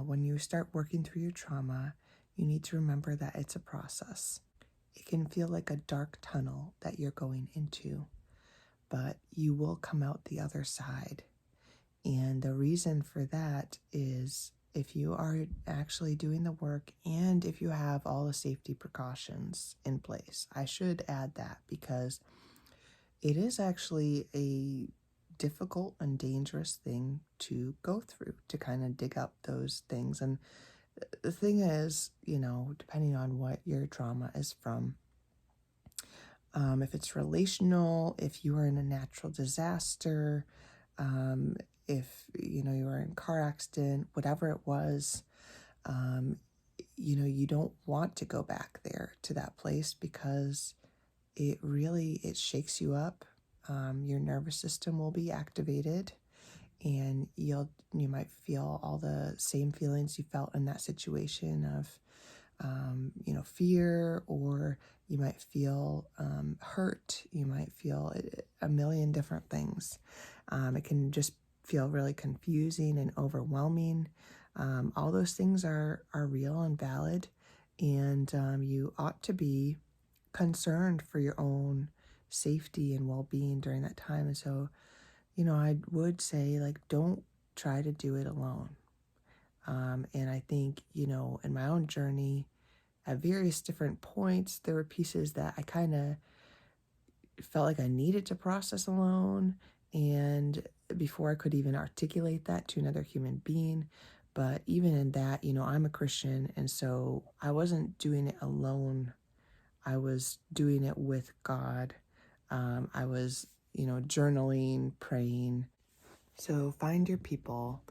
when you start working through your trauma, you need to remember that it's a process. It can feel like a dark tunnel that you're going into, but you will come out the other side. And the reason for that is if you are actually doing the work and if you have all the safety precautions in place. I should add that because it is actually a difficult and dangerous thing to go through, to kind of dig up those things. And the thing is, depending on what your trauma is from, if it's relational, if you are in a natural disaster, if you were in a car accident, whatever it was, you don't want to go back there to that place because it shakes you up. Your nervous system will be activated, and you might feel all the same feelings you felt in that situation of fear, or you might feel hurt. You might feel a million different things. It can just feel really confusing and overwhelming. All those things are real and valid, and you ought to be concerned for your own safety and well-being during that time. And so, I would say, don't try to do it alone. And I think, in my own journey, at various different points, there were pieces that I kind of felt like I needed to process alone, and before I could even articulate that to another human being. But even in that, I'm a Christian, and so I wasn't doing it alone. I was doing it with God. I was, journaling, praying. So find your people.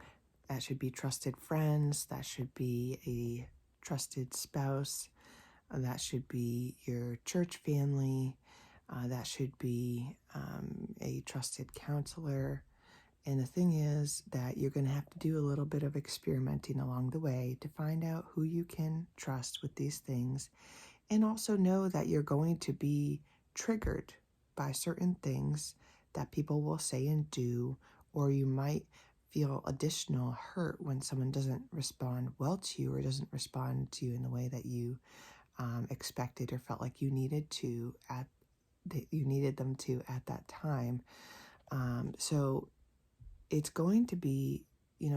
That should be trusted friends. That should be a trusted spouse. That should be your church family. That should be a trusted counselor. And the thing is that you're going to have to do a little bit of experimenting along the way to find out who you can trust with these things. And also know that you're going to be triggered by certain things that people will say and do, or you might feel additional hurt when someone doesn't respond well to you or doesn't respond to you in the way that you expected or felt like you needed them to at that time. So it's going to be,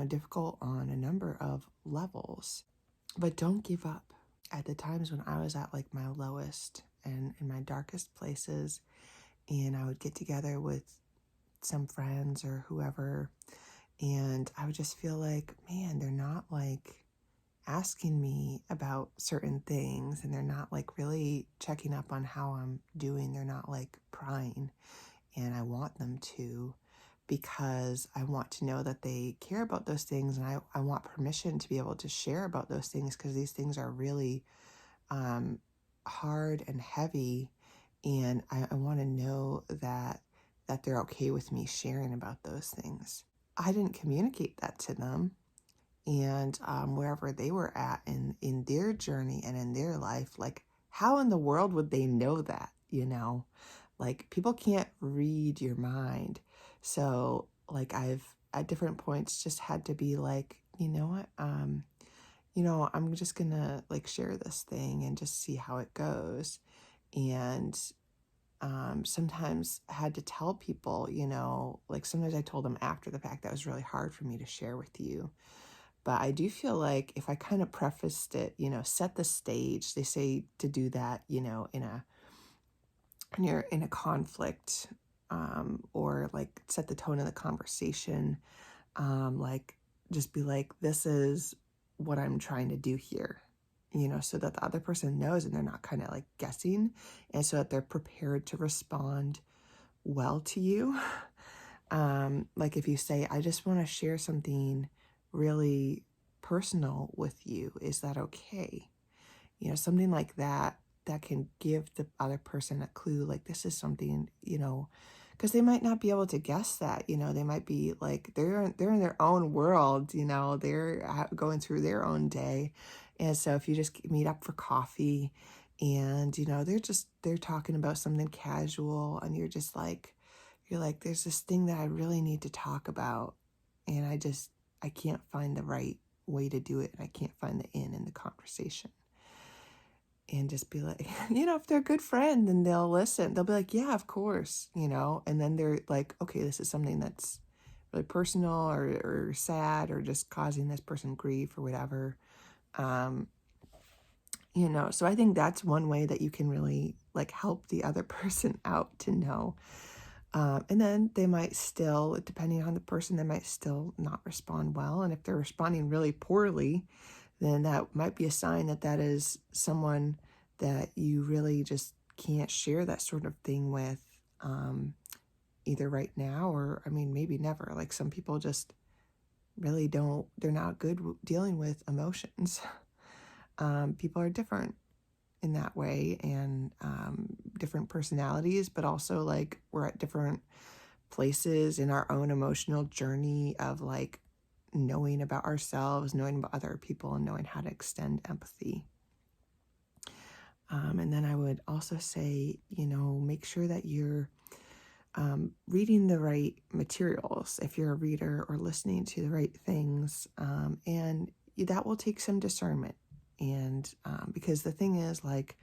difficult on a number of levels, but don't give up. At the times when I was at my lowest and in my darkest places, and I would get together with some friends or whoever, and I would just feel like, man, they're not asking me about certain things, and they're not really checking up on how I'm doing. They're not prying, and I want them to, because I want to know that they care about those things, and I want permission to be able to share about those things, because these things are really hard and heavy, and I want to know that they're okay with me sharing about those things. I didn't communicate that to them, and wherever they were at in their journey and in their life, how in the world would they know that, people can't read your mind. So I've at different points just had to be you know what, I'm just gonna share this thing and just see how it goes. And sometimes had to tell people, sometimes I told them after the fact that was really hard for me to share with you. But I do feel like if I kind of prefaced it, set the stage, they say to do that, when you're in a conflict, or set the tone of the conversation, just be this is what I'm trying to do here, so that the other person knows and they're not kind of guessing, and so that they're prepared to respond well to you. If you say, I just want to share something really personal with you, is that okay? Something like that can give the other person a clue, this is something, because they might not be able to guess that, they might be they're in their own world, they're going through their own day. And so if you just meet up for coffee and, they're talking about something casual, and you're just there's this thing that I really need to talk about, and I can't find the right way to do it and I can't find the in the conversation. And just be like, if they're a good friend, then they'll listen. They'll be like, yeah, of course, and then they're like, okay, this is something that's really personal or sad or just causing this person grief or whatever. So I think that's one way that you can really like help the other person out to know. And then they might still, depending on the person, they might still not respond well. And if they're responding really poorly, then that might be a sign that that is someone that you really just can't share that sort of thing with, either right now or, maybe never. Like some people just really they're not good dealing with emotions. People are different in that way, and different personalities, but also like we're at different places in our own emotional journey of like knowing about ourselves, knowing about other people, and knowing how to extend empathy. And then I would also say, make sure that you're reading the right materials if you're a reader, or listening to the right things. And that will take some discernment. And because the thing is, like,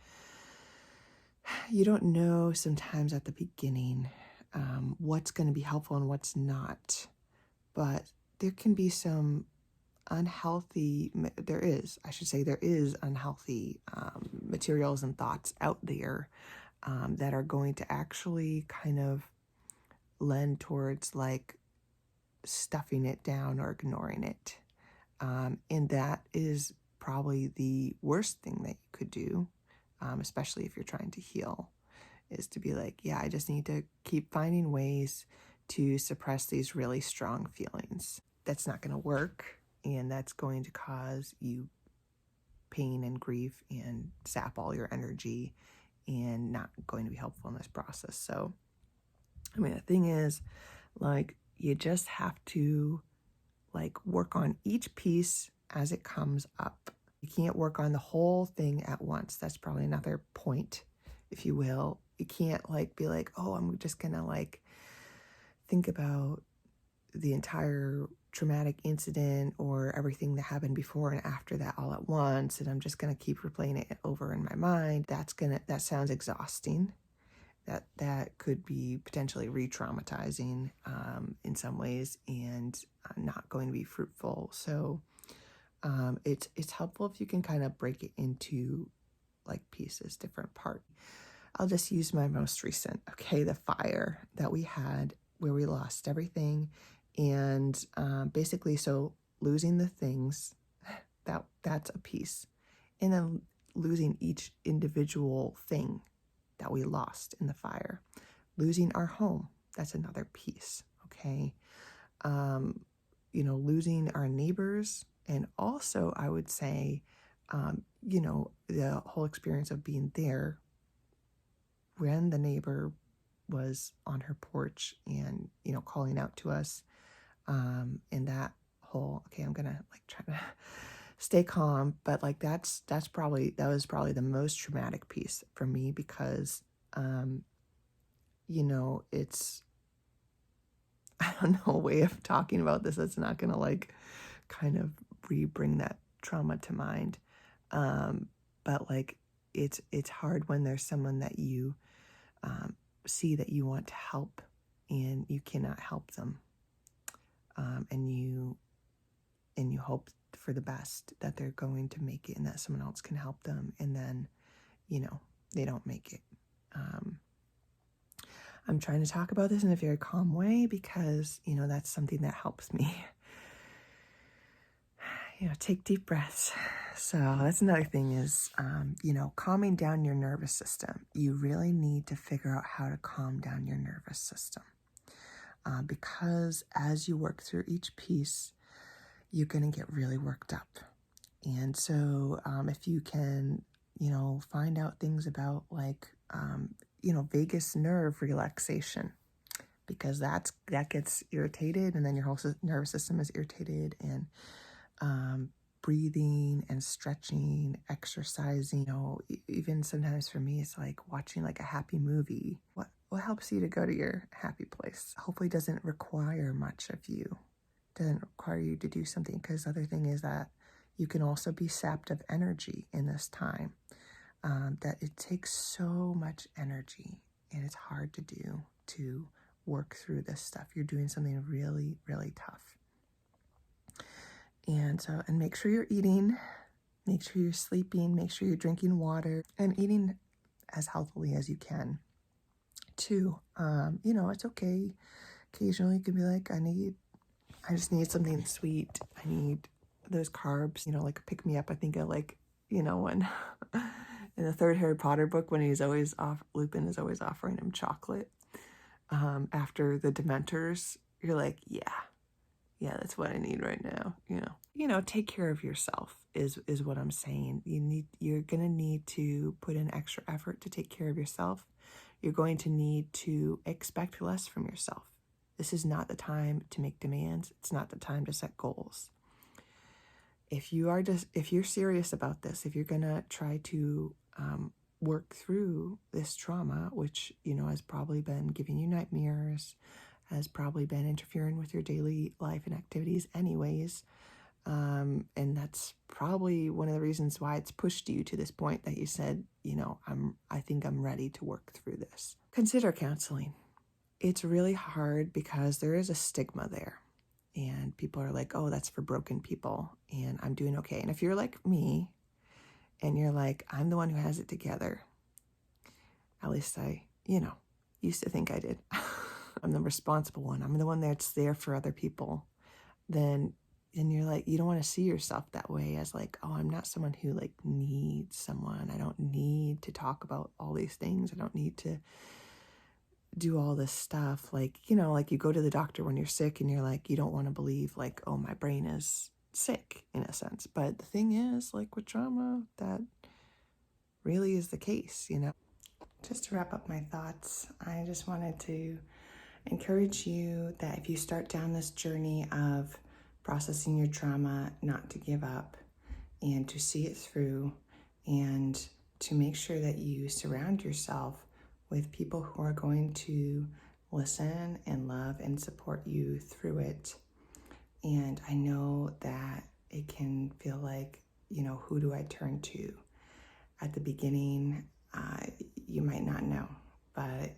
you don't know sometimes at the beginning what's going to be helpful and what's not. But there can be some there is unhealthy materials and thoughts out there that are going to actually kind of lend towards like stuffing it down or ignoring it. And that is probably the worst thing that you could do, especially if you're trying to heal, is to be like, yeah, I just need to keep finding ways to suppress these really strong feelings. That's not going to work, and that's going to cause you pain and grief and sap all your energy and not going to be helpful in this process. So, the thing is, like, you just have to like work on each piece as it comes up. You can't work on the whole thing at once. That's probably another point, if you will. You can't like be like, oh, I'm just gonna like think about the entire traumatic incident or everything that happened before and after that all at once, and I'm just gonna keep replaying it over in my mind. That sounds exhausting. That could be potentially re-traumatizing in some ways, and not going to be fruitful. So it's helpful if you can kind of break it into like pieces, different parts. I'll just use my most recent, the fire that we had where we lost everything. And basically, so losing the things, that's a piece. And then losing each individual thing that we lost in the fire. Losing our home, that's another piece, okay? Losing our neighbors. And also, I would say, the whole experience of being there when the neighbor was on her porch and, calling out to us. And that whole, I'm going to like try to stay calm, but like that was probably the most traumatic piece for me because, it's, I don't know, a way of talking about this that's not going to like kind of bring that trauma to mind. But like, it's hard when there's someone that you see that you want to help and you cannot help them. And you hope for the best that they're going to make it and that someone else can help them. And then, they don't make it. I'm trying to talk about this in a very calm way because, that's something that helps me. Take deep breaths. So that's another thing is, calming down your nervous system. You really need to figure out how to calm down your nervous system. Because as you work through each piece, you're going to get really worked up. And so if you can, find out things about like, vagus nerve relaxation, because that gets irritated and then your whole nervous system is irritated, and breathing and stretching, exercising, even sometimes for me, it's like watching like a happy movie. What helps you to go to your happy place? Hopefully doesn't require much of you. doesn't require you to do something. Because the other thing is that you can also be sapped of energy in this time. That it takes so much energy, and it's hard to do to work through this stuff. You're doing something really, really tough. And make sure you're eating, make sure you're sleeping, make sure you're drinking water, and eating as healthily as you can. Too, it's okay. Occasionally, you can be like, I just need something sweet. I need those carbs, like a pick me up. I think I like, when in the third Harry Potter book, when Lupin is always offering him chocolate after the Dementors, you're like, yeah, that's what I need right now. Take care of yourself is what I'm saying. You're going to need to put in extra effort to take care of yourself. You're going to need to expect less from yourself. This is not the time to make demands. It's not the time to set goals. If you're serious about this, if you're going to try to work through this trauma, which, has probably been giving you nightmares, has probably been interfering with your daily life and activities anyways, and that's probably one of the reasons why it's pushed you to this point that you said, I think I'm ready to work through this. Consider counseling. It's really hard because there is a stigma there, and people are like, oh, that's for broken people, and I'm doing okay. And if you're like me and you're like, I'm the one who has it together, at least I, used to think I did. I'm the responsible one. I'm the one that's there for other people. Then you're like, you don't want to see yourself that way as like, oh, I'm not someone who like needs someone. I don't need to talk about all these things. I don't need to do all this stuff. Like, like you go to the doctor when you're sick and you're like, you don't want to believe like, oh, my brain is sick in a sense. But the thing is, like with trauma, that really is the case, Just to wrap up my thoughts, I just wanted to encourage you that if you start down this journey of processing your trauma, not to give up and to see it through, and to make sure that you surround yourself with people who are going to listen and love and support you through it. And I know that it can feel like, who do I turn to? At the beginning, you might not know, but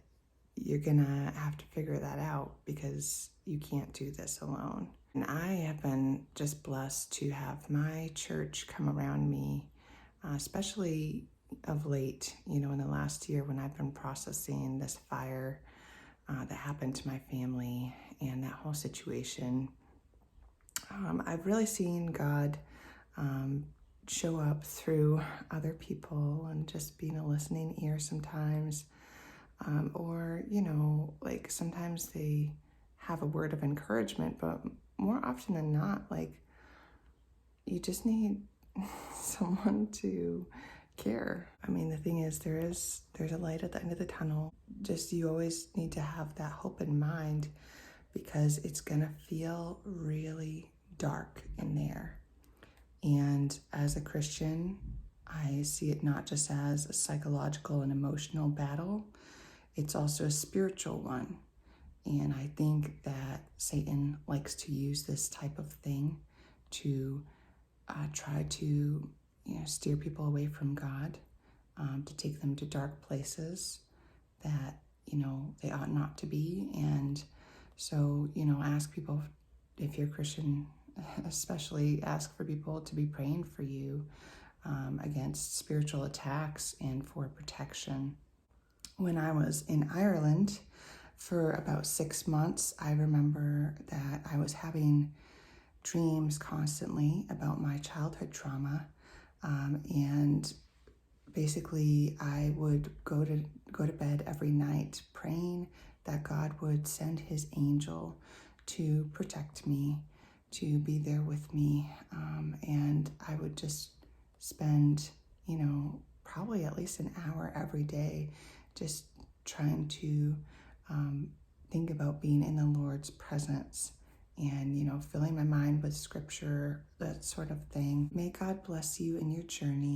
you're gonna have to figure that out because you can't do this alone. And I have been just blessed to have my church come around me, especially of late, in the last year when I've been processing this fire that happened to my family and that whole situation. I've really seen God show up through other people and just being a listening ear sometimes. Or, like sometimes they have a word of encouragement, but more often than not, like you just need someone to care. I mean, the thing is, there's a light at the end of the tunnel. Just you always need to have that hope in mind because it's gonna feel really dark in there. And as a Christian, I see it not just as a psychological and emotional battle, it's also a spiritual one. And I think that Satan likes to use this type of thing to try to steer people away from God, to take them to dark places that they ought not to be. And so ask people, if you're Christian, especially ask for people to be praying for you against spiritual attacks and for protection. When I was in Ireland for about 6 months, I remember that I was having dreams constantly about my childhood trauma, and basically I would go to bed every night praying that God would send his angel to protect me, to be there with me, and I would just spend probably at least an hour every day just trying to think about being in the Lord's presence and filling my mind with scripture, that sort of thing. May God bless you in your journey.